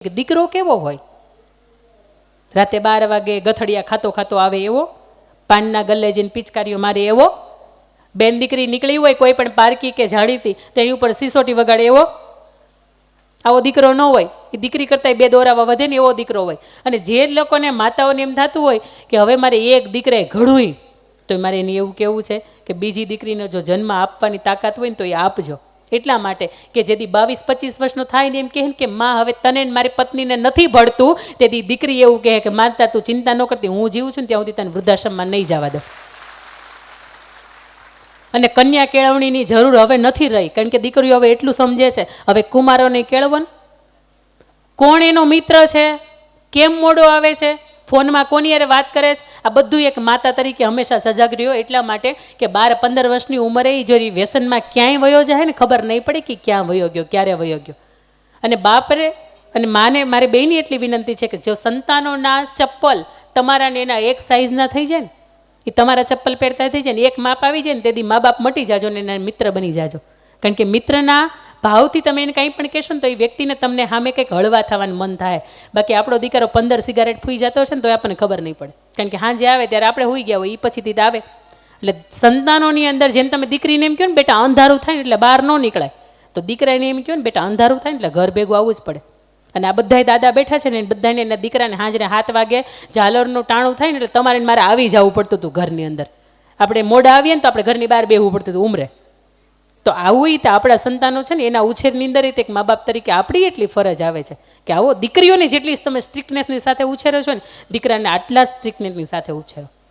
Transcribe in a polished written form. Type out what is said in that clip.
દીકરો કેવો હોય? રાતે 12 વાગે ગથડિયા ખાતો ખાતો આવે એવો? પાનના ગલ્લે જઈને પિચકારીઓ મારે એવો? બેન દીકરી નીકળી હોય કોઈ પણ પારકી કે જાણીતી તેની ઉપર સિસોટી વગાડે એવો? આવો દીકરો ન હોય. એ દીકરી કરતાં 2 દોરાવા વધે ને એવો દીકરો હોય. અને જે લોકોને માતાઓને એમ થતું હોય કે હવે મારે એક દીકરાએ ઘણુંય, તો મારે એને એવું કહેવું છે કે બીજી દીકરીનો જો જન્મ આપવાની તાકાત હોય ને તો એ આપજો. એટલા માટે કે જેથી 22-25 વર્ષનો થાય ને એમ કહે કે માં હવે તને મારી પત્નીને નથી ભળતું, તેથી દીકરી એવું કહે કે માનતા તું ચિંતા ન કરતી, હું જીવું છું ને ત્યાં સુધી તને વૃદ્ધાશ્રમમાં નહીં જવા દઉં. અને કન્યા કેળવણીની જરૂર હવે નથી રહી, કારણ કે દીકરીઓ હવે એટલું સમજે છે. હવે કુમારોને કેળવણ, કોણ એનો મિત્ર છે, કેમ મોડો આવે છે, ફોનમાં કોની યારે વાત કરે છે, આ બધું એક માતા તરીકે હંમેશા સજાગ રહ્યો. એટલા માટે કે 12-15 વર્ષની ઉંમરે જો એ વ્યસનમાં ક્યાંય વયો જાય ને ખબર નહીં પડે કે ક્યાં વયો ગયો, ક્યારે વયો ગયો. અને બાપરે અને માને મારે બેયની એટલી વિનંતી છે કે જો સંતાનોના ચપ્પલ તમારા ને એના એક સાઇઝના થઈ જાય ને, એ તમારા ચપ્પલ પહેરતા થઈ જાય ને, એક માપ આવી જાય ને, તેથી મા બાપ મટી જાજો ને એના મિત્ર બની જાજો. કારણ કે મિત્રના ભાવથી તમે એને કંઈ પણ કહેશો ને તો એ વ્યક્તિને તમને સામે કંઈક હળવા થવાનું મન થાય. બાકી આપણો દીકરો 15 સિગારેટ ફૂઈ જતો હશે ને તો આપણને ખબર નહીં પડે, કારણ કે સાંજે આવે ત્યારે આપણે હોઈ ગયા હોય, એ પછીથી આવે. એટલે સંતાનોની અંદર જેમ તમે દીકરીને એમ કહો ને બેટા અંધારું થાય ને એટલે બહાર ન નીકળાય, તો દીકરાને એમ કહો ને બેટા અંધારું થાય ને એટલે ઘર ભેગું આવવું જ પડે. અને આ બધાય દાદા બેઠા છે ને બધાને એના દીકરાને હાજરે 7 વાગે ઝાલરનું ટાણું થાય ને એટલે તમારે મારે આવી જવું પડતું હતું ઘરની અંદર. આપણે મોડા આવીએ ને તો આપણે ઘરની બહાર બેહવું પડતું હતું ઉમરે. તો આવું રીતે આપણા સંતાનો છે ને એના ઉછેરની અંદર એક મા બાપ તરીકે આપણી એટલી ફરજ આવે છે કે આવો દીકરીઓને જેટલી તમે સ્ટ્રિક્ટનેસની સાથે ઉછેરો છો ને, દીકરાને આટલા જ સ્ટ્રિક્ટનેસની સાથે ઉછેરો.